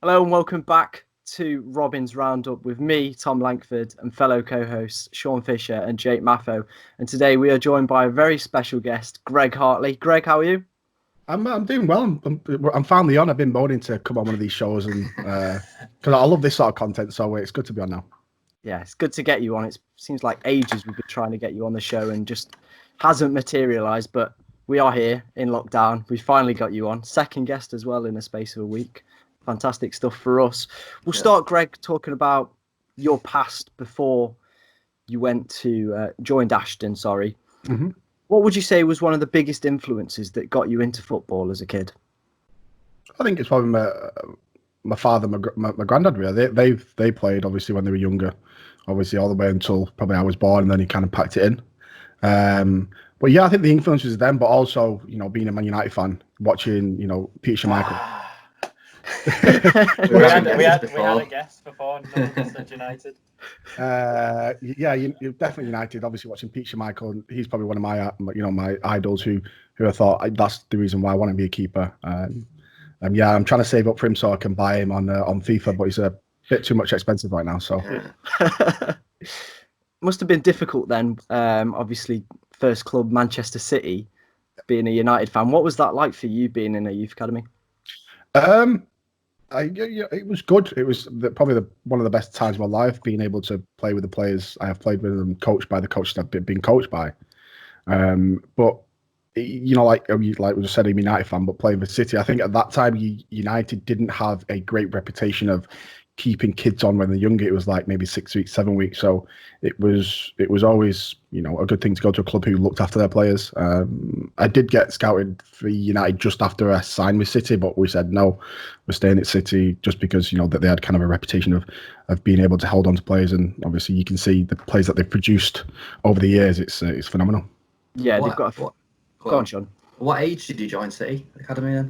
Hello and welcome back to Robin's Roundup with me, Tom Langford, and fellow co-hosts Sean Fisher and Jake Maffo. And today we are joined by a very special guest, Greg Hartley. Greg, how are you? I'm doing well. I'm finally on. I've been moaning to come on one of these shows, and because I love this sort of content, so it's good to be on now. Yeah, it's good to get you on. It seems like ages we've been trying to get you on the show and just hasn't materialised, but we are here in lockdown. We finally got you on. Second guest as well in the space of a week. Fantastic stuff for us. We'll start, Greg, talking about your past before you went to joined Ashton. Sorry. Mm-hmm. What would you say was one of the biggest influences that got you into football as a kid? I think it's probably my father, my granddad. Really, they played obviously when they were younger, obviously all the way until probably I was born, and then he kind of packed it in. But yeah, I think the influence was them, but also being a Man United fan, watching Peter Schmeichel. we had a guest before. No one said United. Yeah, you're definitely United. Obviously, watching Peter Schmeichel, he's probably one of my idols who I thought that's the reason why I want to be a keeper. Yeah, I'm trying to save up for him so I can buy him on FIFA, but he's a bit too much expensive right now. So must have been difficult then. Obviously, first club Manchester City, being a United fan. What was that like for you being in a youth academy? It was good. It was probably one of the best times of my life, being able to play with the players I have played with and coached by the coaches I've been coached by. But like we just said, I'm a United fan, but playing for City, I think at that time United didn't have a great reputation of keeping kids on when they're younger. It was like maybe 6 weeks, 7 weeks. So it was always a good thing to go to a club who looked after their players. I did get scouted for United just after I signed with City, but we said no, we're staying at City just because that they had kind of a reputation of being able to hold on to players, and obviously you can see the players that they've produced over the years. It's phenomenal. Yeah, they've got. Go on, Sean. What age did you join City Academy then?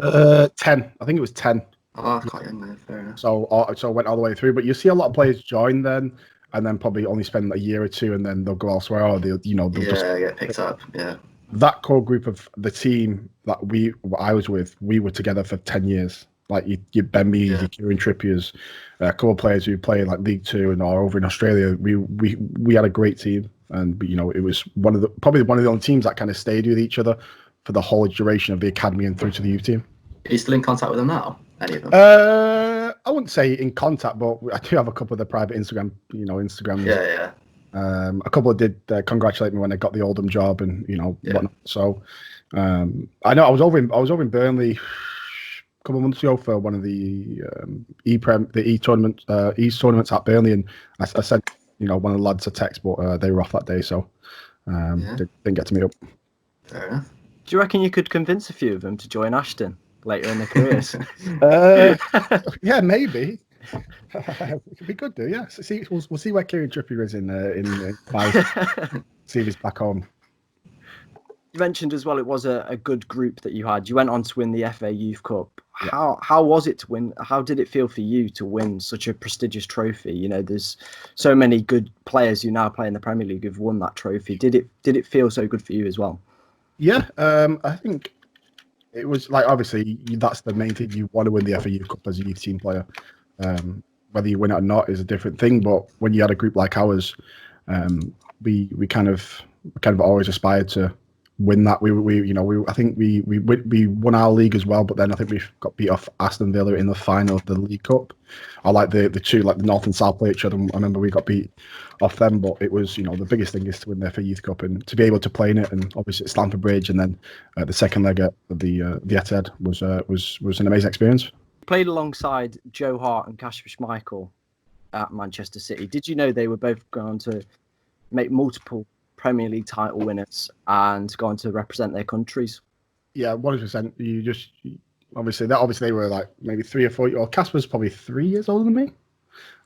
10. I think it was 10. Oh, quite young then, fair enough. So I went all the way through, but you see a lot of players join then, and then probably only spend a year or two, and then they'll go elsewhere, or they'll just get picked up. Yeah. That core group of the team that I was with, we were together for 10 years. Like you Ben Mees, your Kieran Trippiers, a couple of players who play like League Two or over in Australia. We had a great team, and it was probably one of the only teams that kind of stayed with each other for the whole duration of the academy and through to the youth team. Are you still in contact with them now? Any of them? I wouldn't say in contact, but I do have a couple of the private Instagram. Yeah. A couple did congratulate me when I got the Oldham job and whatnot. So I know I was over in Burnley a couple of months ago for one of the East tournaments at Burnley, and I sent one of the lads a text, but they were off that day, so didn't get to meet up. Fair enough. Do you reckon you could convince a few of them to join Ashton later in their careers? Yeah, maybe. We could do, yeah. We'll see where Kieran Trippier is in 5. See if he's back home. You mentioned as well it was a good group that you had. You went on to win the FA Youth Cup. How was it to win? How did it feel for you to win such a prestigious trophy? There's so many good players who now play in the Premier League who've won that trophy. Did it feel so good for you as well? Yeah, I think it was like, obviously that's the main thing. You want to win the FA Youth Cup as a youth team player. Whether you win it or not is a different thing. But when you had a group like ours, we kind of always aspired to win that. I think we won our league as well, but then I think we got beat off Aston Villa in the final of the League Cup. I like the two, like the North and South play each other. I remember we got beat off them, but it was the biggest thing is to win the FA Youth Cup and to be able to play in it, and obviously at Stamford Bridge, and then the second leg at the Etihad was an amazing experience. Played alongside Joe Hart and Kasper Schmeichel at Manchester City. Did you know they were both going to make multiple Premier League title winners and going to represent their countries? Yeah, 100%. You just obviously they were like maybe 3 or 4. Or Kasper's probably 3 years older than me,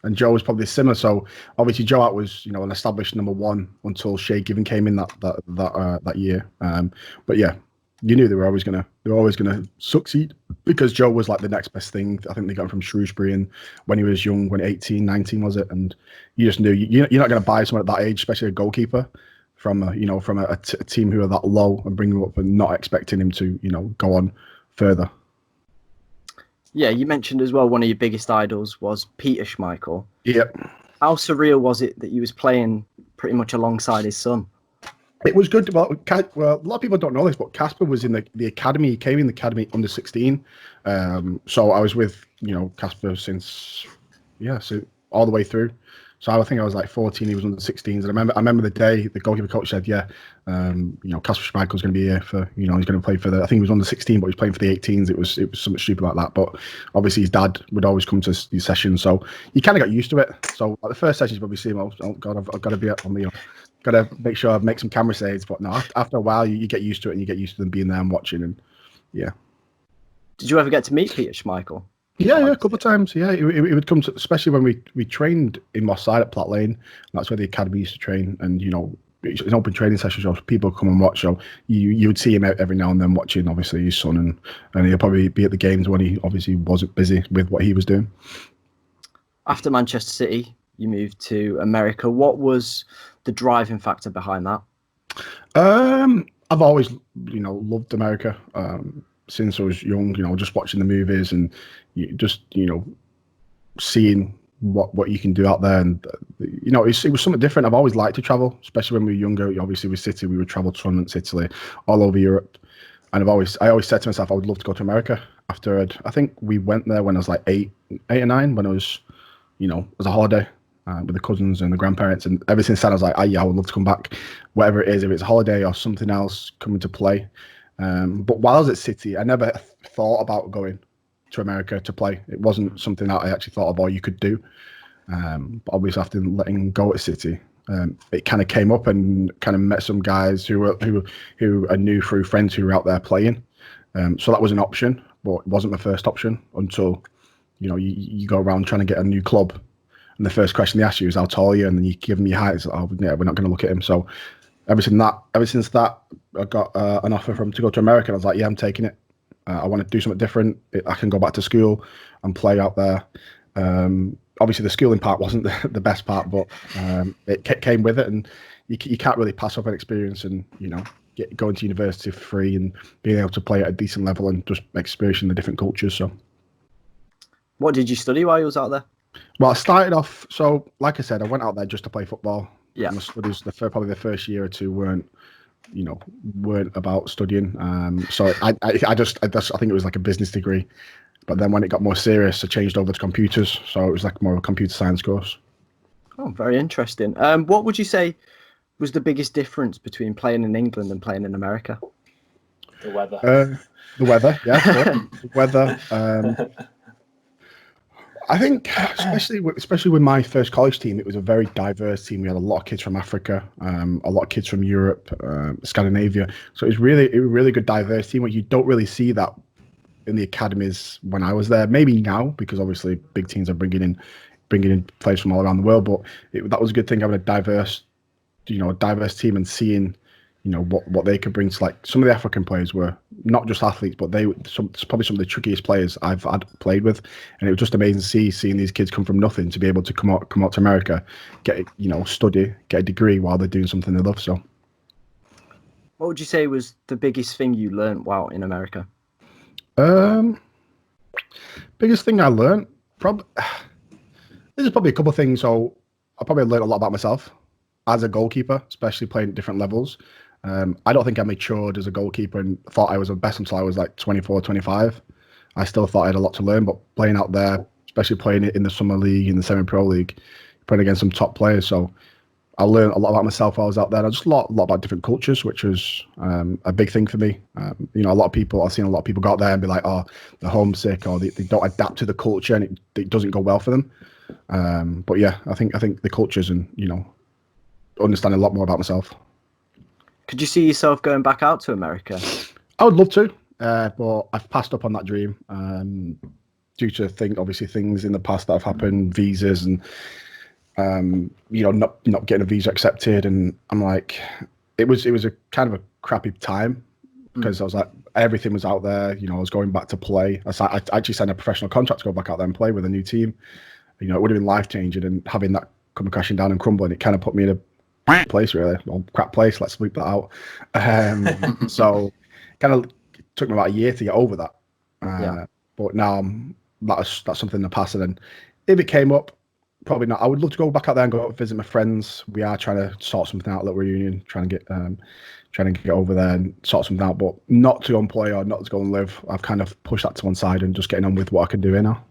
and Joe was probably similar. So obviously Joe Hart was an established number one until Shay Given came in that year. But yeah, you knew they were always gonna succeed because Joe was like the next best thing. I think they got him from Shrewsbury, and when he was young, when 18, 19 was it, and you just knew you're not going to buy someone at that age, especially a goalkeeper, from a team who are that low and bring him up and not expecting him to go on further. Yeah, you mentioned as well one of your biggest idols was Peter Schmeichel. Yep. How surreal was it that you was playing pretty much alongside his son? It was good. Well, a lot of people don't know this, but Casper was in the academy. He came in the academy under 16. So I was with Casper since all the way through. So I think I was like 14. He was under 16s, and I remember the day the goalkeeper coach said, "Yeah, Casper Schmeichel's going to be here for he's going to play for the. I think he was under 16, but he was playing for the 18s. It was something stupid like that. But obviously his dad would always come to these sessions, so you kind of got used to it. So at the first session, you probably see him. Oh God, I've got to be on the. Got to make sure I make some camera saves, but no. After a while, you get used to it, and you get used to them being there and watching, and yeah. Did you ever get to meet Peter Schmeichel? Yeah, a couple of times. Yeah, it would come to, especially when we trained in Moss Side at Platt Lane. That's where the academy used to train, and it's an open training session, so people come and watch. So you would see him every now and then watching, obviously his son, and he'll probably be at the games when he obviously wasn't busy with what he was doing. After Manchester City, you moved to America. What was the driving factor behind that? I've always loved America. Since I was young, just watching the movies and seeing what you can do out there, and it was something different. I've always liked to travel, especially when we were younger. Obviously, with City, we would travel tournaments, Italy, all over Europe, and I always said to myself, I would love to go to America. I think we went there when I was like eight or nine, when I was, as a holiday with the cousins and the grandparents, and ever since then I was like, I would love to come back, whatever it is, if it's a holiday or something else, coming to play. But while I was at City, I never thought about going to America to play. It wasn't something that I actually thought of or you could do. But obviously, after letting go at City, it kind of came up, and kind of met some guys who I knew through friends who were out there playing. So that was an option, but it wasn't my first option until you go around trying to get a new club, and the first question they ask you is how tall are you, and then you give them your height. It's like, oh yeah, we're not going to look at him. So ever since that, I got an offer to go to America. And I was like, yeah, I'm taking it. I want to do something different. I can go back to school and play out there. Obviously, the schooling part wasn't the best part, but it came with it. And you can't really pass up an experience and, going to university for free and being able to play at a decent level and just experiencing the different cultures. So, what did you study while you was out there? Well, I started off, so like I said, I went out there just to play football. Yeah. My studies, probably the first year or two weren't about studying. So I think it was like a business degree. But then when it got more serious, I changed over to computers. So it was like more of a computer science course. Oh, very interesting. What would you say was the biggest difference between playing in England and playing in America? The weather. The weather, yeah. The weather. I think, especially with my first college team, it was a very diverse team. We had a lot of kids from Africa, a lot of kids from Europe, Scandinavia. So it was a really good diverse team. You don't really see that in the academies when I was there. Maybe now, because obviously big teams are bringing in players from all around the world. But that was a good thing, having a diverse team and seeing what they could bring to, like, some of the African players were not just athletes, but probably some of the trickiest players I've played with, and it was just amazing to seeing these kids come from nothing to be able to come out to America, get study, get a degree while they're doing something they love. So, what would you say was the biggest thing you learned while in America? Biggest thing I learned, there's probably a couple of things. So I probably learned a lot about myself as a goalkeeper, especially playing at different levels. I don't think I matured as a goalkeeper and thought I was the best until I was like 24, 25. I still thought I had a lot to learn, but playing out there, especially playing it in the Summer League, in the Semi-Pro League, playing against some top players. So I learned a lot about myself while I was out there. I just a lot about different cultures, which was a big thing for me. I've seen a lot of people go out there and be like, oh, they're homesick, or they don't adapt to the culture, and it doesn't go well for them. But yeah, I think the cultures and, understanding a lot more about myself. Could you see yourself going back out to America? I would love to, but I've passed up on that dream due to things in the past that have happened, visas and not getting a visa accepted, and I'm like, it was a kind of a crappy time because I was like, everything was out there. I was going back to play. I actually signed a professional contract to go back out there and play with a new team. It would have been life changing, and having that come crashing down and crumbling, it kind of put me in a place, really, or crap place. Let's bleep that out. So kind of took me about a year to get over that. But now that's something in the past. And then if it came up, probably not. I would love to go back out there and go visit my friends. We are trying to sort something out, a little reunion, trying to get over there and sort something out, but not to go and play or not to go and live. I've kind of pushed that to one side and just getting on with what I can do here now.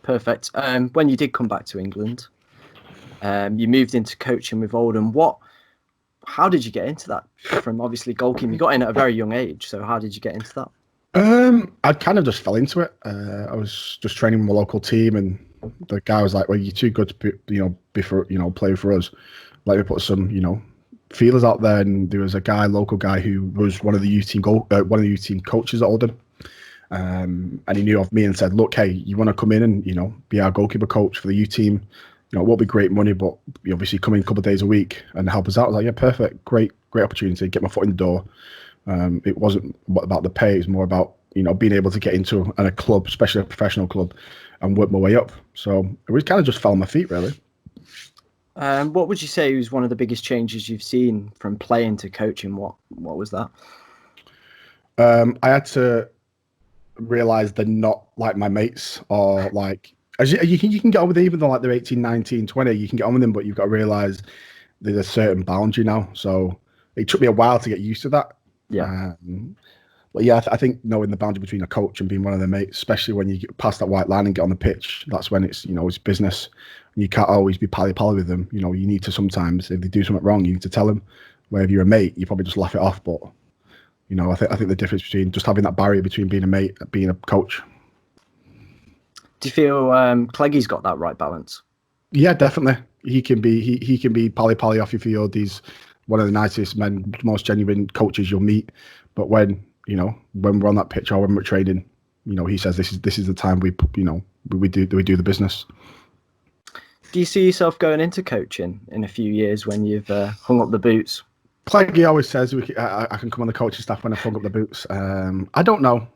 Perfect. When you did come back to England, you moved into coaching with Oldham. How did you get into that? From obviously goalkeeping, you got in at a very young age. So how did you get into that? I kind of just fell into it. I was just training with my local team, and the guy was like, "Well, you're too good to play for us. Let me put some feelers out there." And there was a local guy who was one of the youth team coaches at Oldham, and he knew of me and said, "Look, hey, you want to come in and be our goalkeeper coach for the youth team? It won't be great money, but you obviously come in a couple of days a week and help us out." I was like, "Yeah, perfect, great opportunity, get my foot in the door." It wasn't about the pay; it was more about being able to get into a club, especially a professional club, and work my way up. So it was kind of just fell on my feet, really. What would you say was one of the biggest changes you've seen from playing to coaching? What was that? I had to realize they're not like my mates, or like you can get on with it, even though like they're 18, 19, 20, you can get on with them, but you've got to realize there's a certain boundary now. So it took me a while to get used to that. Yeah. But yeah, I think knowing the boundary between a coach and being one of their mates, especially when you get past that white line and get on the pitch, that's when it's it's business. You can't always be pally-pally with them. You need to sometimes, if they do something wrong, you need to tell them. Where if you're a mate, you probably just laugh it off. But I think the difference between just having that barrier between being a mate and being a coach. Do you feel Cleggie's got that right balance? Yeah, definitely. He can be pally-pally off your field. He's one of the nicest men, most genuine coaches you'll meet. But when we're on that pitch or when we're training, he says this is the time we do the business. Do you see yourself going into coaching in a few years when you've hung up the boots? Cleggie always says I can come on the coaching staff when I've hung up the boots. I don't know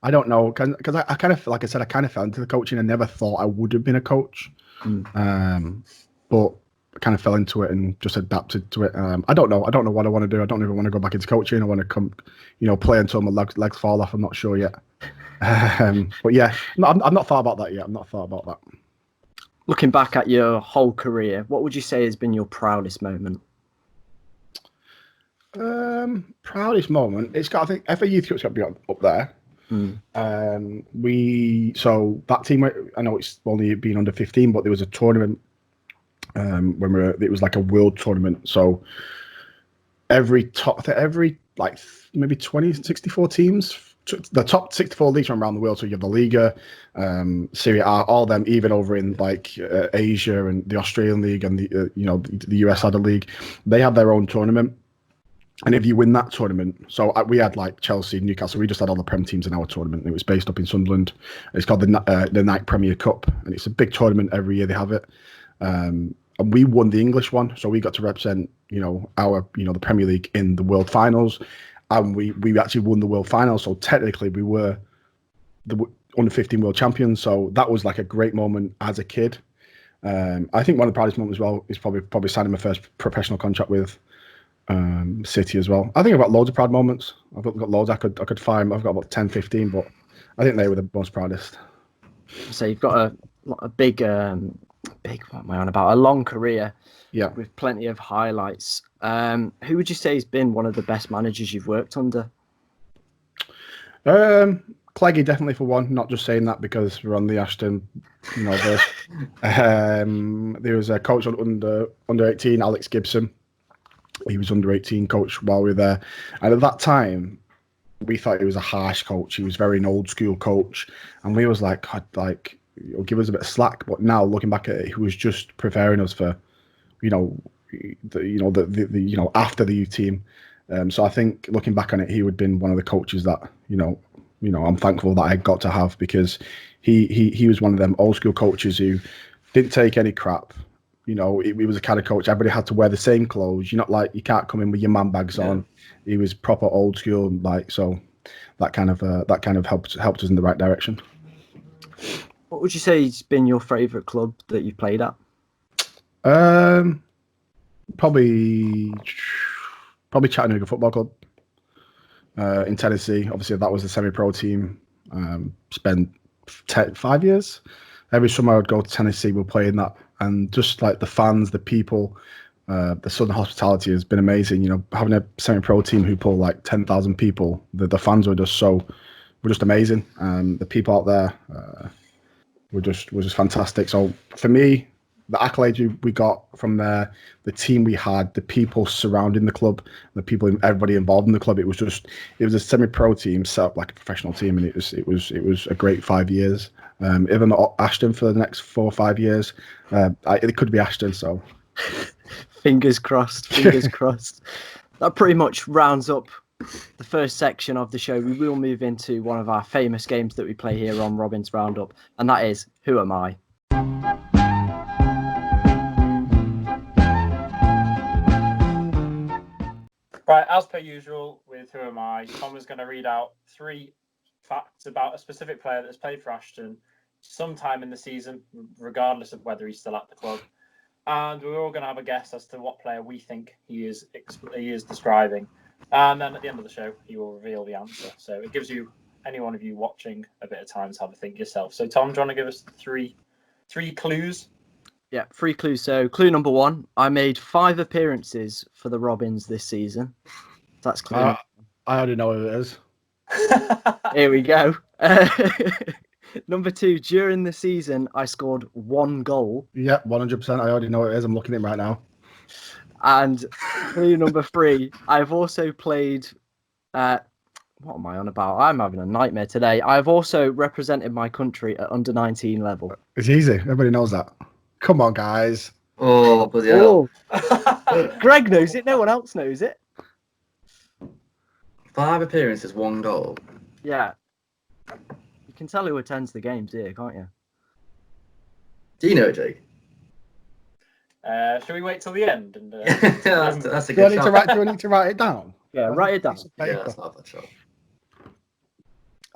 because I kind of, like I said, I kind of fell into the coaching. I never thought I would have been a coach, but I kind of fell into it and just adapted to it. I don't know what I want to do. I don't even want to go back into coaching. I want to come, play until my legs fall off. I'm not sure yet. But yeah, I've not thought about that yet. Looking back at your whole career, what would you say has been your proudest moment? Proudest moment. It's got, I think, FA Youth Cup's got to be up there. So that team, I know it's only been under 15, but there was a tournament it was like a world tournament. So every like maybe 64 teams, the top 64 leagues from around the world. So you have the Liga, Serie A, all of them, even over in like Asia and the Australian League and the US had a league. They have their own tournament. And if you win that tournament, so we had like Chelsea, Newcastle, we just had all the Prem teams in our tournament. It was based up in Sunderland. It's called the Night Premier Cup, and it's a big tournament every year. They have it, and we won the English one, so we got to represent our the Premier League in the World Finals, and we actually won the World Finals. So technically, we were the under 15 world champions. So that was like a great moment as a kid. I think one of the proudest moments as well is probably signing my first professional contract with City as well. I think I've got loads of proud moments. I've got loads I could find. I've got about 10, 15, but I think they were the most proudest. So you've got a big what am I on about? A long career, with plenty of highlights. Who would you say has been one of the best managers you've worked under? Cleggie definitely for one. Not just saying that because we're on the Ashton, verse. There was a coach on under 18, Alex Gibson. He was under 18 coach while we were there, and at that time, we thought he was a harsh coach. He was very an old school coach, and we was like, God, like, give us a bit of slack. But now looking back at it, he was just preparing us for, after the youth team. So I think looking back on it, he would have been one of the coaches that I'm thankful that I got to have, because he was one of them old school coaches who didn't take any crap. He was a kind of coach. Everybody had to wear the same clothes. You're not like, you can't come in with your man bags on. He was proper old school, so that kind of helped us in the right direction. What would you say has been your favourite club that you've played at? Probably Chattanooga Football Club in Tennessee. Obviously, that was the semi-pro team. Spent 5 years. Every summer I'd go to Tennessee, we're playing that, and just like the fans, the people, the Southern hospitality has been amazing. You know, having a semi-pro team who pull like 10,000 people, the fans were just amazing. The people out there were just fantastic. So for me, the accolades we got from there, the team we had, the people surrounding the club, everybody involved in the club, it was a semi-pro team set up like a professional team, and it was a great 5 years. Even not Ashton for the next 4 or 5 years, it could be Ashton. So fingers crossed. Fingers crossed. That pretty much rounds up the first section of the show. We will move into one of our famous games that we play here on Robin's Roundup, and that is Who Am I? Right, as per usual with Who Am I, Tom is going to read out 3 facts about a specific player that's played for Ashton sometime in the season, regardless of whether he's still at the club. And we're all going to have a guess as to what player we think he is describing. And then at the end of the show, he will reveal the answer. So it gives you, any one of you watching, a bit of time to have a think yourself. So Tom, do you want to give us three clues? Yeah, 3 clues. So clue number 1, I made 5 appearances for the Robins this season. That's clue. I already know who it is. Here we go. Number 2, during the season, I scored 1 goal. Yeah, 100%. I already know who it is. I'm looking at it right now. And clue number 3, I've also played. What am I on about? I'm having a nightmare today. I've also represented my country at under 19 level. It's easy. Everybody knows that. Come on, guys. Oh, bloody hell. Greg knows it. No one else knows it. 5 appearances, 1 goal. Yeah. You can tell who attends the games here, can't you? Do you know it, Jake? Shall we wait till the end? And that's a Do I good need shot. to write it down? Yeah, write it down. Yeah, that's not a bad shot.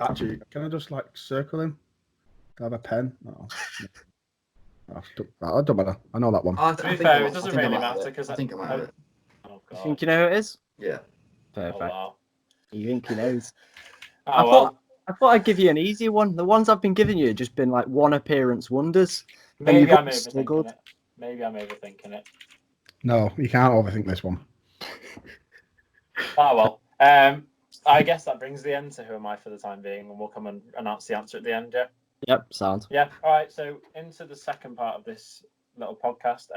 Actually, can I just like circle him? Do I have a pen? No. I don't matter. I know that one. To be fair, it doesn't really matter because I think I might have it. Oh, You God. think you know who it is? Yeah. Perfect. Oh, wow. You think he knows? Oh, I thought I'd give you an easy one. The ones I've been giving you have just been like 1 appearance wonders. Maybe I'm struggled. overthinking it. Maybe I'm overthinking it. No, you can't overthink this one. Oh, well. I guess that brings the end to Who Am I for the time being, and we'll come and announce the answer at the end, yeah? Yep, sound. Yeah, all right, so into the second part of this little podcast.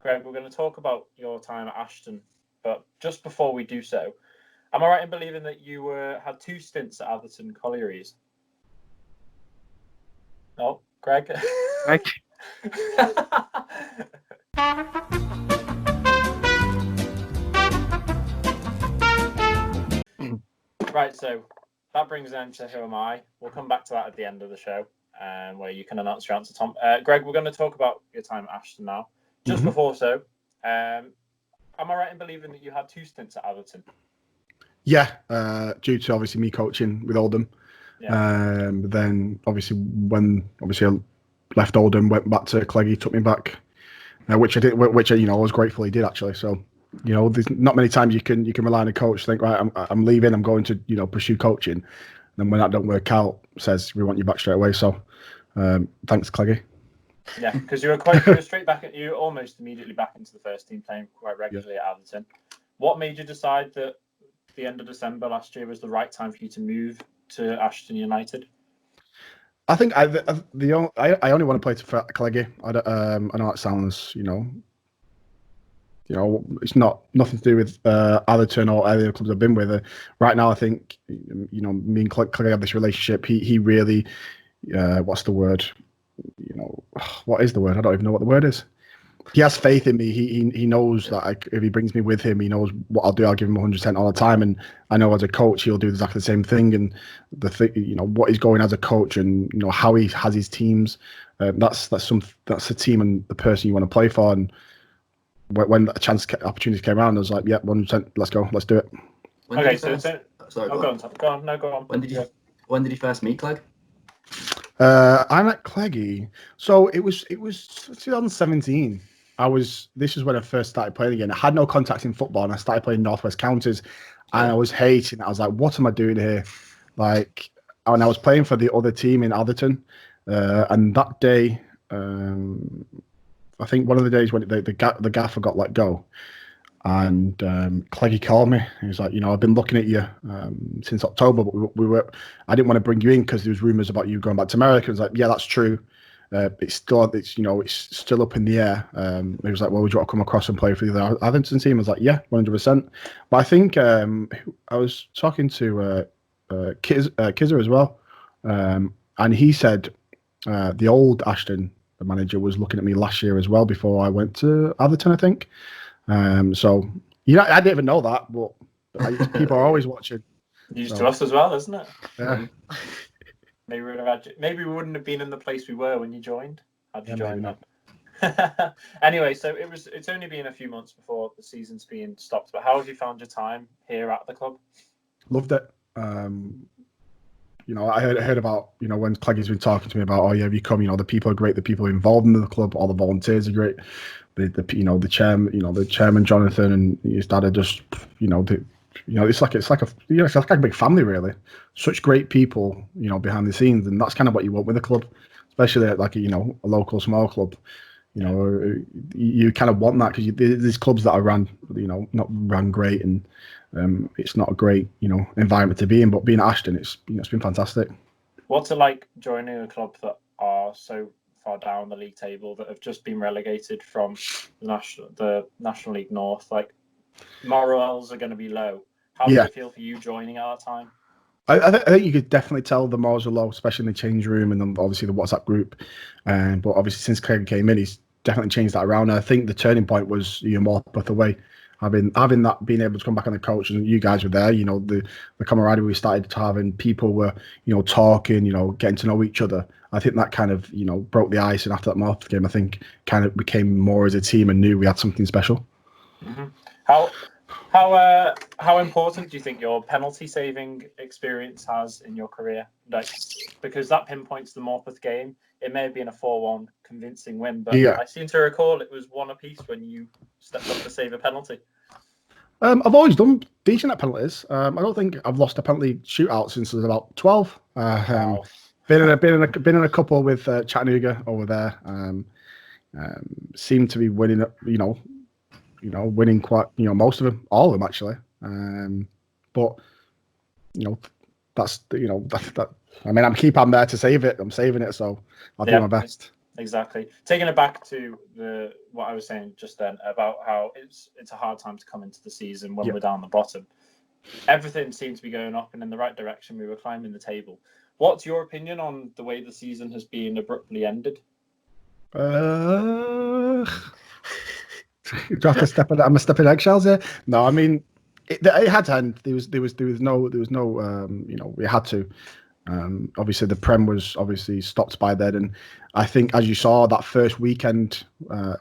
Greg, we're going to talk about your time at Ashton, but just before we do so, am I right in believing that you had 2 stints at Atherton Collieries? Oh, Greg? Greg? Right, so that brings an end to Who Am I? We'll come back to that at the end of the show, where you can announce your answer, Tom. Greg, we're going to talk about your time at Ashton now. Just before so, am I right in believing that you had 2 stints at Atherton? Yeah, due to obviously me coaching with Oldham. Yeah. Then obviously when I left Oldham, went back to Cleggy, took me back, which I did, which I was grateful he did actually. So there's not many times you can rely on a coach. Think right, I'm leaving, I'm going to pursue coaching. And then when that don't work out, says we want you back straight away. So thanks, Cleggy. Yeah, because you were straight back at you, almost immediately back into the first team, playing quite regularly at Atherton. What made you decide that the end of December last year was the right time for you to move to Ashton United? I think I only want to play for Cleggy. I know that sounds it's nothing to do with Atherton or any other clubs I've been with. Right now, I think me and Cleggy have this relationship. He really, what's the word? What is the word? I don't even know what the word is. He has faith in me. He knows that if he brings me with him, he knows what I'll do. I'll give him 100% all the time, and I know as a coach he'll do exactly the same thing. And what he's going as a coach, and how he has his teams. That's the team and the person you want to play for. And when the opportunities came around, I was like, yeah, 100%. Let's go. Let's do it. Okay, go on. No, go on. When did you first meet Clegg? I met Cleggy. So it was 2017. This is when I first started playing again. I had no contact in football, and I started playing Northwest Counties, and I was hating it. I was like, what am I doing here? Like, and I was playing for the other team in Atherton, and that day, I think one of the days when the gaffer got let go, and Cleggy called me. He was like, I've been looking at you since October, but I didn't want to bring you in because there was rumours about you going back to America. I was like, yeah, that's true. It's still up in the air. He was like, well, would you want to come across and play for the Atherton team? I was like, yeah, 100%. But I think I was talking to Kizzer as well, and he said the old Ashton manager was looking at me last year as well before I went to Atherton, I think. So I didn't even know that, but people are always watching. News to us as well, isn't it? Yeah. Maybe we wouldn't have been in the place we were when you joined. Had you joined maybe that? Anyway, so it's only been a few months before the season's been stopped. But how have you found your time here at the club? Loved it. I heard about when Cleggy's been talking to me about, oh yeah, have you come? The people are great. The people involved in the club, all the volunteers are great. The chairman Jonathan and his dad are just it's like a big family really. Such great people behind the scenes, and that's kind of what you want with a club, especially at like a local small club. You kind of want that because there's clubs that are not ran great, and it's not a great environment to be in. But being at Ashton, it's been fantastic. What's it like joining a club that are so far down the league table, that have just been relegated from the National League North? Like, morals are going to be low. How does it feel for you joining at that time? I think you could definitely tell the morals are low, especially in the change room and then obviously the WhatsApp group. But obviously since Craig came in, he's definitely changed that around. And I think the turning point was Morpeth away. Having that, being able to come back on the coach, and you guys were there. The camaraderie we started to have, and people were talking, getting to know each other. I think that kind of broke the ice, and after that Morpeth game, I think kind of became more as a team and knew we had something special. Mm-hmm. How important do you think your penalty saving experience has in your career? Like, because that pinpoints the Morpeth game. It may have been a 4-1 convincing win, but I seem to recall it was 1 apiece when you stepped up to save a penalty. I've always done decent at penalties. I don't think I've lost a penalty shootout since I was about 12. Wow. Been in a couple with Chattanooga over there. Seemed to be winning. Winning quite. Most of them, all of them actually. But that's that. I mean, I'm there to save it. I'm saving it, so I'll do my best. Exactly. Taking it back to what I was saying just then about how it's a hard time to come into the season when we're down the bottom. Everything seemed to be going up and in the right direction. We were climbing the table. What's your opinion on the way the season has been abruptly ended? Do I have to step in? I'm a step in eggshells here. No, I mean it had to end. There was no. We had to. Obviously, the Prem was obviously stopped by then, and I think, as you saw, that first weekend,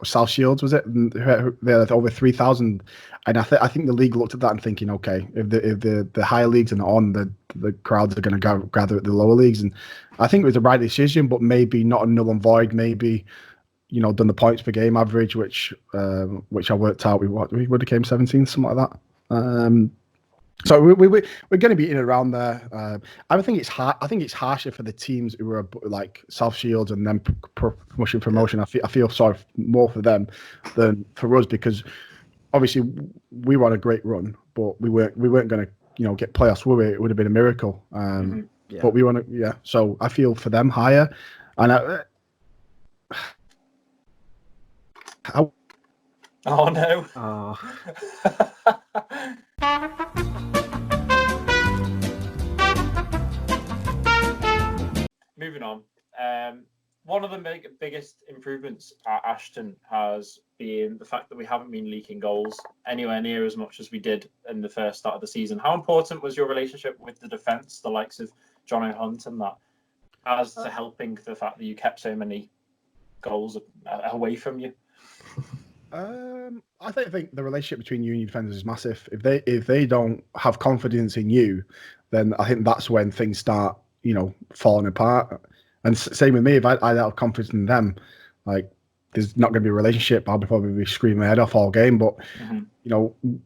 South Shields was it? They had over 3,000, and I think the league looked at that and thinking, okay, if the higher leagues are not on, the crowds are going to gather at the lower leagues, and I think it was the right decision, but maybe not a null and void. Maybe done the points per game average, which I worked out. We would have came 17th, something like that. So we're going to be in and around there. I think it's hard. I think it's harsher for the teams who are like South Shields and then promotion. I feel sorry more for them than for us, because obviously we were on a great run, but we weren't going to get playoffs, were we? It would have been a miracle. But we want to. So I feel for them higher, and oh no. Moving on. One of the biggest improvements at Ashton has been the fact that we haven't been leaking goals anywhere near as much as we did in the first start of the season. How important was your relationship with the defence, the likes of John O'Hunt and that, as to helping the fact that you kept so many goals away from you? I think the relationship between you and your defenders is massive. If they don't have confidence in you, then I think that's when things start, falling apart. And same with me. If I don't have confidence in them, like, there's not going to be a relationship. I'll probably be screaming my head off all game. But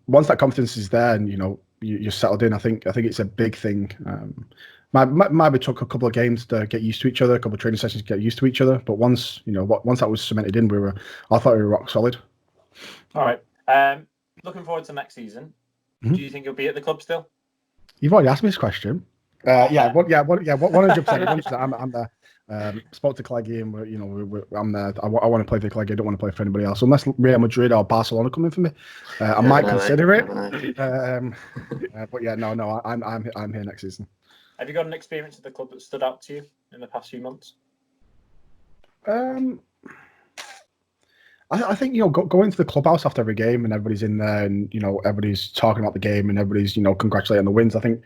once that confidence is there and you're settled in, I think it's a big thing Might took a couple of games to get used to each other, a couple of training sessions to get used to each other. But once that was cemented in, I thought we were rock solid. All right. Looking forward to next season. Mhm. Do you think you'll be at the club still? You've already asked me this question. 100%. I'm there. Spoke to Cleggy, and I'm there. I want to play for Cleggy. I don't want to play for anybody else, unless Real Madrid or Barcelona come in for me. I might consider it. But yeah, no. I'm here next season. Have you got an experience at the club that stood out to you in the past few months? I think going to the clubhouse after every game and everybody's in there and everybody's talking about the game and everybody's congratulating on the wins. I think,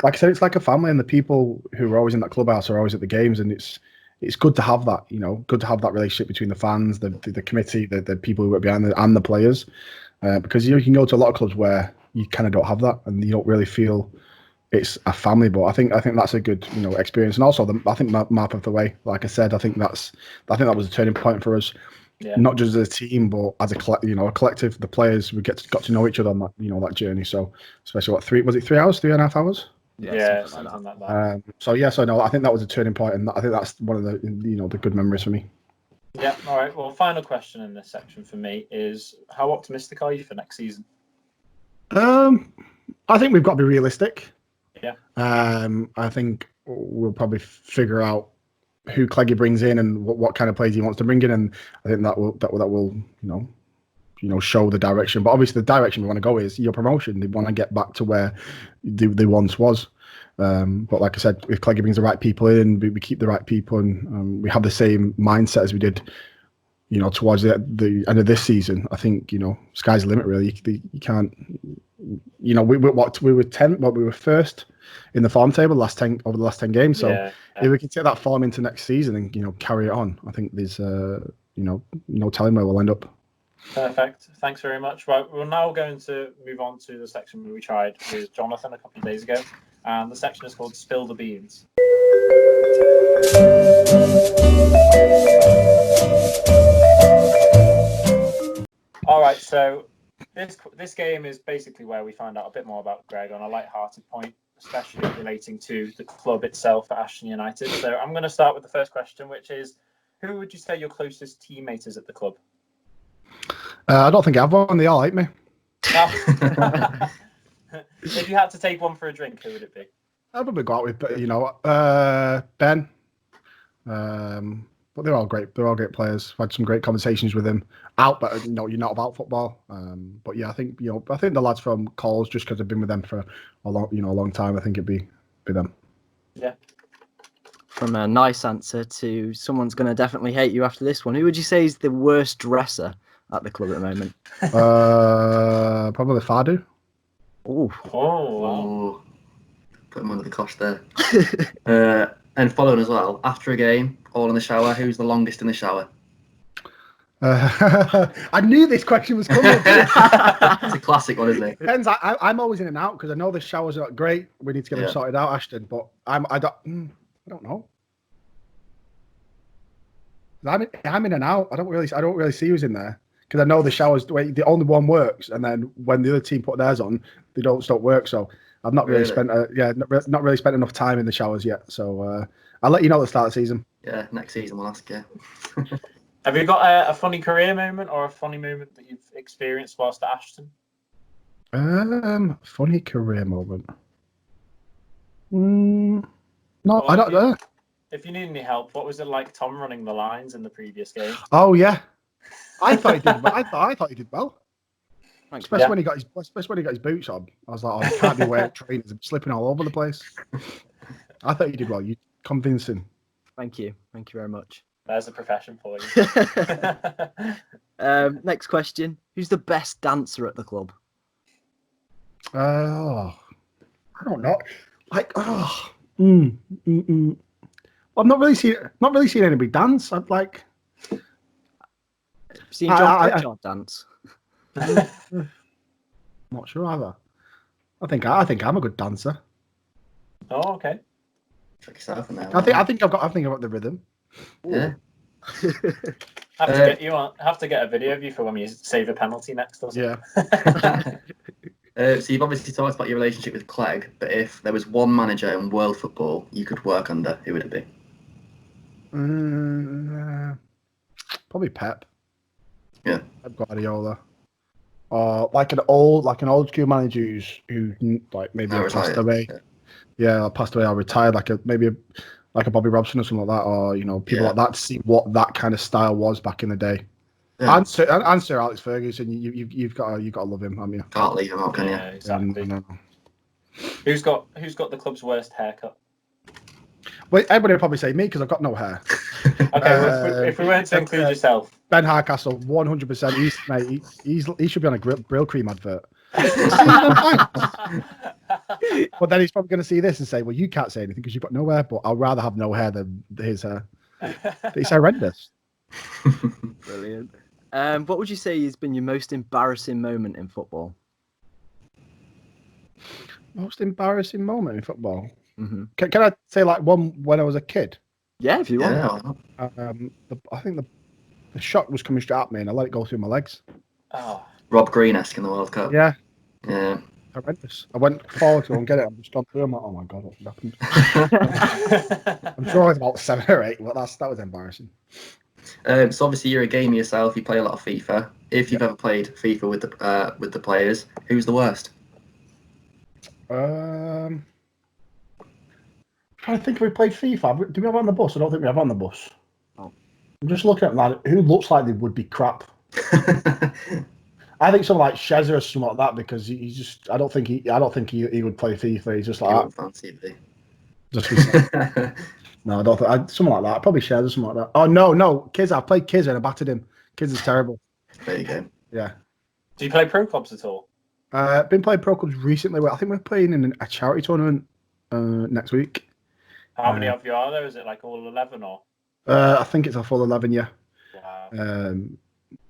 like I said, it's like a family, and the people who are always in that clubhouse are always at the games, and it's good to have that. Good to have that relationship between the fans, the committee, the people who are behind and the players, because you can go to a lot of clubs where you kind of don't have that, and you don't really feel it's a family. But I think that's a good experience, and also I think map of the way. Like I said, I think that was a turning point for us. Yeah. Not just as a team, but as a collective. The players, we got to know each other on that that journey. So especially 3 hours, 3.5 hours. Yeah, something like that. No, I think that was a turning point, and I think that's one of the the good memories for me. Yeah. All right. Well, final question in this section for me is: how optimistic are you for next season? I think we've got to be realistic. Yeah. I think we'll probably figure out who Cleggy brings in and what kind of players he wants to bring in, and I think that will show the direction. But obviously, the direction we want to go is your promotion. They want to get back to where they once was. But like I said, if Cleggy brings the right people in, we keep the right people, and we have the same mindset as we did, towards the end of this season. I think sky's the limit. Really, you can't. We were first in the form table over the last 10 games. So if we can take that form into next season and carry it on, I think there's no telling where we'll end up. Perfect. Thanks very much. Right, we're now going to move on to the section where we tried with Jonathan a couple of days ago, and the section is called Spill the Beans. All right, so this game is basically where we find out a bit more about Greg on a light-hearted point, especially relating to the club itself at Ashton United. So I'm going to start with the first question, which is, who would you say your closest teammate is at the club? I don't think I have one. They all like me. If you had to take one for a drink, who would it be? I'd probably go out with Ben. But they're all great. They're all great players. I've had some great conversations with them but you're not about football. But yeah, I think the lads from Coles, just because I've been with them for a long time, I think it'd be them. Yeah. From a nice answer to someone's going to definitely hate you after this one. Who would you say is the worst dresser at the club at the moment? Probably Fadu. Oh, wow. Put him under the cosh there. And following as well, after a game, all in the shower, who's the longest in the shower? I knew this question was coming. It's a classic one, isn't it? Depends. I'm always in and out because I know the showers are not great. We need to get them sorted out, Ashton. But I don't know. I'm in and out. I don't really see who's in there because I know the showers. The only one works, and then when the other team put theirs on, they don't work. So I've not really spent not really spent enough time in the showers yet. So I'll let you know at the start of the season. Yeah, next season we'll ask you. Have you got a funny career moment or a funny moment that you've experienced whilst at Ashton? Funny career moment. No, I don't know. If you need any help, what was it like Tom running the lines in the previous game? Oh yeah, I thought he did. I thought he did well. Especially when he got his boots on. I was like, he can't be wearing trainers and slipping all over the place. I thought you did well. You convincing. Thank you very much. There's a profession for you. Next question: who's the best dancer at the club? I don't know. I've not really seen anybody dance. I'd like. Have you seen John Pritchard dance? Not sure either. I think I'm a good dancer. Oh, okay. Check yourself now. I think I've got the rhythm. Yeah. Have to get a video of you for when you save a penalty next or something. Yeah. So you've obviously talked about your relationship with Clegg, but if there was one manager in world football you could work under, who would it be? Probably Pep. Yeah. Pep Guardiola. Or like an old school manager who like maybe passed away. Yeah, passed away or retired, like a Bobby Robson or something like that, or people like that, to see what that kind of style was back in the day. Yeah. And Sir Alex Ferguson, you've got to love him, haven't you? Can't leave him out, can you? Yeah, exactly. No. Who's got the club's worst haircut? Well, everybody would probably say me because I've got no hair. Okay, well, if we weren't to include yourself, Ben Hardcastle, 100%. He should be on a grill cream advert. But then he's probably going to see this and say, "Well, you can't say anything because you've got no hair." But I'd rather have no hair than his hair. It's horrendous. Brilliant. What would you say has been your most embarrassing moment in football? Most embarrassing moment in football? Mm-hmm. Can I say like one when I was a kid? Yeah, if you want. I think the shot was coming straight at me and I let it go through my legs. Oh. Rob Green-esque in the World Cup. Yeah. Yeah. Horrendous. I went forward to go and get it. I'm just gone through. I'm like, oh my god, what happened? I'm sure I was about 7 or 8, but that was embarrassing. So obviously you're a gamer yourself. You play a lot of FIFA. If you've ever played FIFA with the players, who's the worst? Trying to think if we played FIFA. Do we have it on the bus? I don't think we have it on the bus. Oh. I'm just looking at that. Who looks like they would be crap? I think someone like Shezza or something like that, because he's just. I don't think he would play FIFA. He's just like that. Fancy it. No, I don't think. Someone like that. Probably Shezza or something like that. Oh no, Kiz. I played Kiz and I battered him. Kiz is terrible. There you go. Yeah. Do you play pro clubs at all? Been playing pro clubs recently. I think we're playing in a charity tournament next week. How many of you are there? Is it like all 11 or? I think it's a full 11. Yeah. Wow.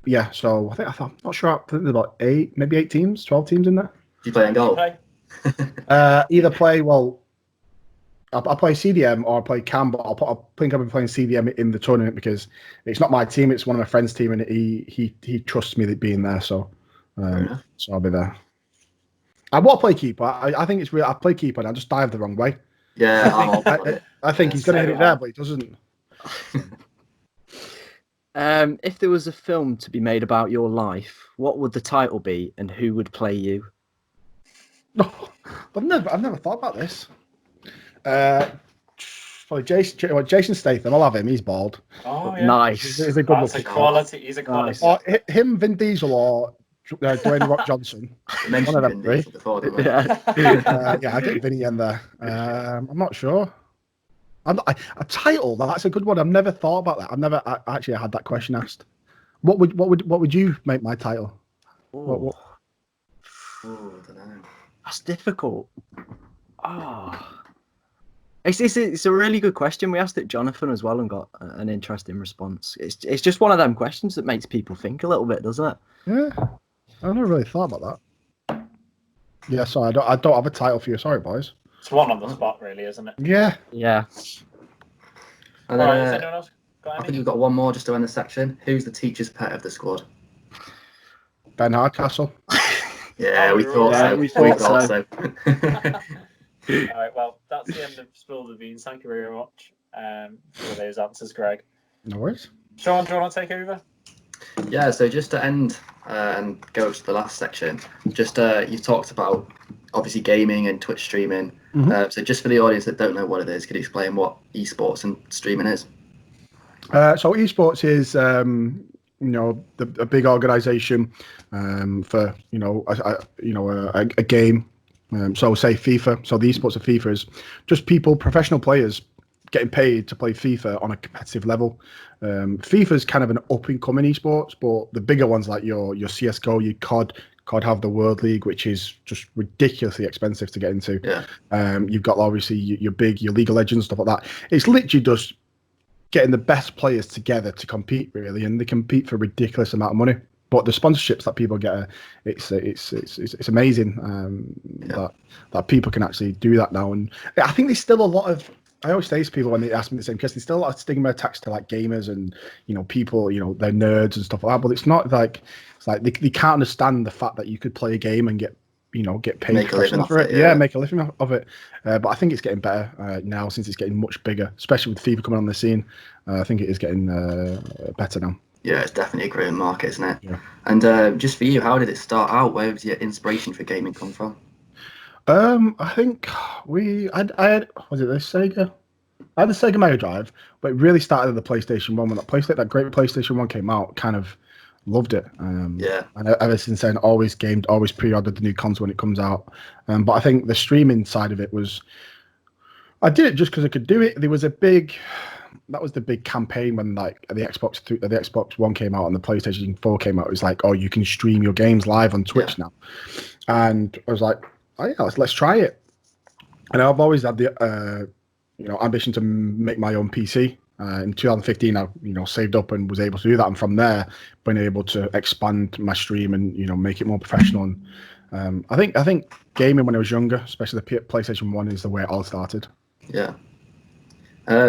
Yeah. So I'm not sure. I think there's about 8, maybe 8 teams, 12 teams in there. Do you play in goal? Either play. Well, I play CDM or I play Cam, but I think I've been playing CDM in the tournament because it's not my team; it's one of my friends' team, and he trusts me being there. So I'll be there. I will play keeper. I think it's real. I play keeper and I just dive the wrong way. Yeah, I think he's going to hit it there, but he doesn't. If there was a film to be made about your life, what would the title be, and who would play you? No, I've never thought about this. Probably Jason Statham. I'll have him. He's bald. Oh, yeah. Nice. He's a good That's a quality. He's a quality. Or him, Vin Diesel, or Dwayne Rock Johnson. One of them three. I get Vinny in there. I'm not sure. A title. That's a good one. I've never thought about that. I've never actually had that question asked. What would you make my title? What? I don't know. That's difficult. It's a really good question. We asked it Jonathan as well and got an interesting response. It's just one of them questions that makes people think a little bit, doesn't it? Yeah, I never really thought about that. Yeah, sorry, I don't have a title for you. Sorry, boys. It's one on the spot, really, isn't it? Yeah. And then, has anyone else got any? I think we've got one more just to end the section. Who's the teacher's pet of the squad? Ben Hardcastle. Yeah, we thought so. All right, well, that's the end of Spill the Beans. Thank you very much for those answers, Greg. No worries. Sean, do you want to take over? Yeah, so just to end and go to the last section, just you talked about obviously gaming and Twitch streaming. Mm-hmm. So just for the audience that don't know what it is, could you explain what esports and streaming is? So esports is a big organization for a game. So say FIFA. So the esports of FIFA is just people, professional players, getting paid to play FIFA on a competitive level. FIFA is kind of an up and coming esports, but the bigger ones like your CS:GO, your COD have the World League, which is just ridiculously expensive to get into. Yeah. You've got obviously your League of Legends, stuff like that. It's literally just getting the best players together to compete, really, and they compete for a ridiculous amount of money. But the sponsorships that people get, it's amazing that people can actually do that now. And I think there's still a lot of. I always say to people when they ask me the same question, there's still a lot of stigma attached to like gamers and people, they're nerds and stuff like that. But it's not like they can't understand the fact that you could play a game and get get paid Make a living professionally for off it. it, yeah. Make a living of it. But I think it's getting better now since it's getting much bigger, especially with FIFA coming on the scene. I think it is getting better now. Yeah, it's definitely a growing market, isn't it? Yeah. And just for you, how did it start out? Where was your inspiration for gaming come from? I think I had was it the Sega? I had the Sega Mega Drive, but it really started at the PlayStation 1 when that great PlayStation 1 came out. Kind of loved it. Yeah. And ever since then, always gamed, always pre-ordered the new console when it comes out. But I think the streaming side of it was, I did it just because I could do it. There was that was the big campaign when like the Xbox One came out and the PlayStation 4 came out. It was like, oh, you can stream your games live on Twitch now, and I was like, oh yeah, let's try it. And I've always had the ambition to make my own PC. In 2015, I saved up and was able to do that, and from there, been able to expand my stream and make it more professional. And I think gaming when I was younger, especially the PlayStation 1, is the way it all started. Yeah.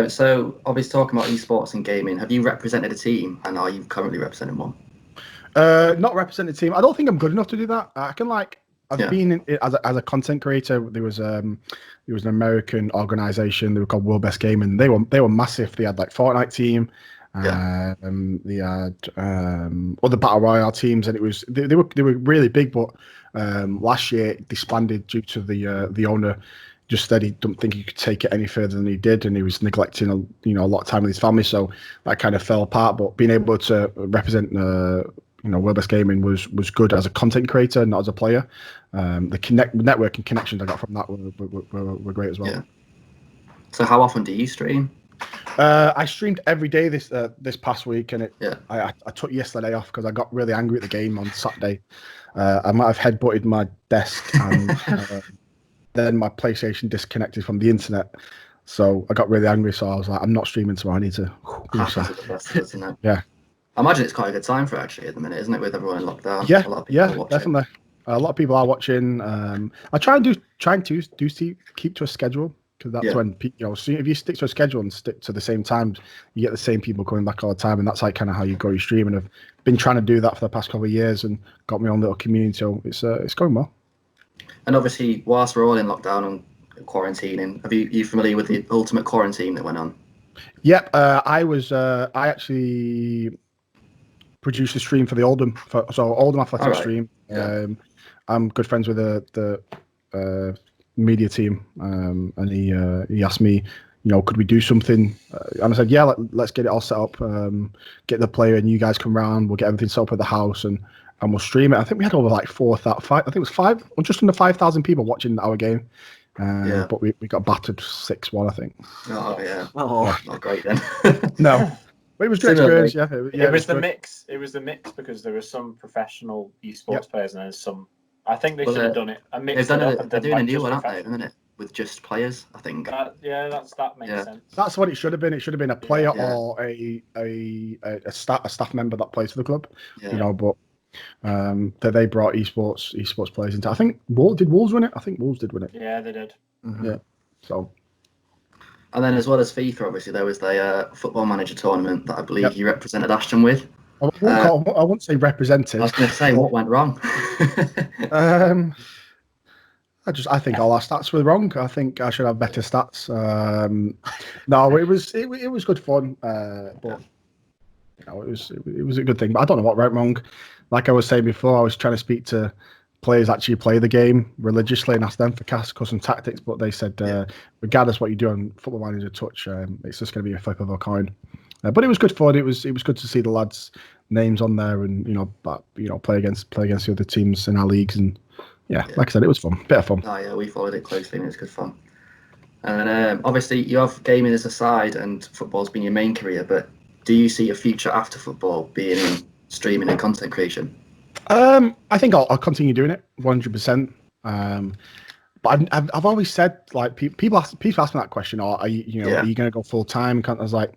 So obviously talking about esports and gaming, have you represented a team, and are you currently representing one? Not represent a team. I don't think I'm good enough to do that. I've been as a content creator. There was an American organization. They were called World Best Game, and they were massive. They had like Fortnite team. They had other battle royale teams, and they were really big. But last year it disbanded due to the owner just said he didn't think he could take it any further than he did, and he was neglecting a lot of time with his family. So that kind of fell apart. But being able to represent World Best Gaming was good as a content creator, not as a player. The networking connections I got from that were great as well. Yeah. So how often do you stream? I streamed every day this past week, and I took yesterday off because I got really angry at the game on Saturday. I might have headbutted my desk, and then my PlayStation disconnected from the internet. So I got really angry. So I was like, I'm not streaming tomorrow. I need to. Yeah. I imagine it's quite a good time for it actually at the minute, isn't it? With everyone in lockdown. Yeah, a lot of people definitely. A lot of people are watching. I try and keep to a schedule, because that's when if you stick to a schedule and stick to the same times, you get the same people coming back all the time, and that's like kind of how you grow your stream. And I've been trying to do that for the past couple of years and got my own little community. So it's going well. And obviously, whilst we're all in lockdown and quarantining, are you familiar with the ultimate quarantine that went on? Yep, I actually produced a stream for the Oldham, Oldham Athletic stream. Yeah. I'm good friends with the media team, and he asked me, could we do something? And I said, yeah, let's get it all set up, get the player, and you guys come round. We'll get everything set up at the house, and we'll stream it. I think we had over like 4,000, I think it was just under 5,000 people watching our game. But we got battered 6-1, I think. Oh yeah. Oh, Not great then. No. But it was a good experience, yeah. It was the mix. It was the mix because there were some professional esports players and there's some. I think they should have done it. They're doing a new one, aren't they? Isn't it? With just players, I think. That makes sense. That's what it should have been. It should have been a player or a staff member that plays for the club. Yeah. But they brought esports players into. I think Wolves win it? I think Wolves did win it. Yeah, they did. Mm-hmm. Yeah. So. And then, as well as FIFA, obviously there was the Football Manager tournament that I believe you represented Ashton with. I wouldn't say represented. I was going to say, what went wrong? I think all our stats were wrong. I think I should have better stats. No, it was good fun, but it was a good thing. But I don't know what went wrong. Like I was saying before, I was trying to speak to players actually play the game religiously and ask them for custom tactics, but they said regardless what you do on Football Manager Touch, it's just going to be a flip of a coin. But it was good fun. It was good to see the lads' names on there, and play against the other teams in our leagues, and like I said, it was fun, bit of fun. Oh yeah, we followed it closely and it was good fun. And obviously you have gaming as a side and football's been your main career, but do you see a future after football being in streaming and content creation? I think I'll continue doing it 100%. But I've always said, like, people ask me that question, or are you going to go full time? I was like,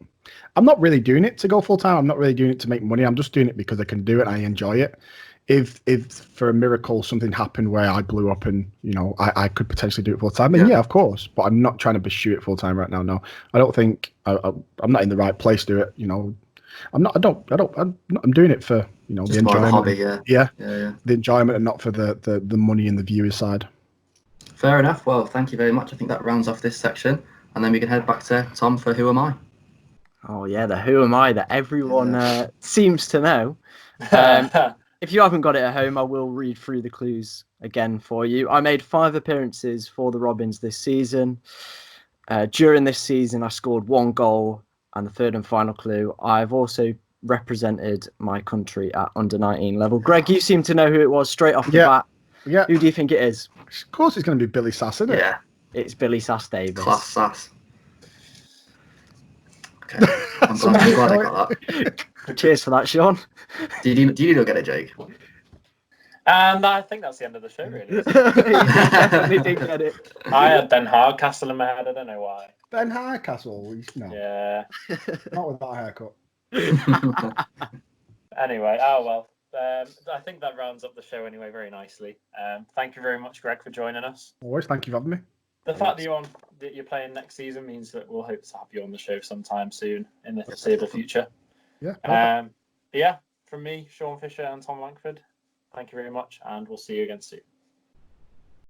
I'm not really doing it to go full time. I'm not really doing it to make money. I'm just doing it because I can do it and I enjoy it. If for a miracle something happened where I blew up and I could potentially do it full time, then of course. But I'm not trying to pursue it full time right now. No, I don't think I'm not in the right place to do it. I'm doing it for You know, Just the more of a enjoyment. hobby, yeah. Yeah, the enjoyment and not for the money and the viewer side. Fair enough. Well, thank you very much. I think that rounds off this section, and then we can head back to Tom for Who Am I? Oh yeah, the Who Am I that everyone seems to know. If you haven't got it at home, I will read through the clues again for you. I made 5 appearances for the Robins this season. During this season, I scored 1 goal, and the third and final clue, I've also represented my country at under-19 level. Greg, you seem to know who it was straight off the bat. Yeah. Who do you think it is? Of course, it's going to be Billy Sass, isn't it? Yeah, It's Billy Sass Davis. class sass. Okay, I'm glad I got that. Cheers for that, Sean. Did you not get it, Jake? And I think that's the end of the show, really. You definitely did get it. I had Ben Hardcastle in my head. I don't know why. Ben Hardcastle. No, Yeah. not with that haircut. Anyway, oh well. I think that rounds up the show anyway very nicely. Thank you very much, Greg, for joining us. Always, thank you for having me. The fact that you're playing next season means that we'll hope to have you on the show sometime soon in the foreseeable future. Yeah. Yeah, from me, Sean Fisher and Tom Langford, thank you very much, and we'll see you again soon.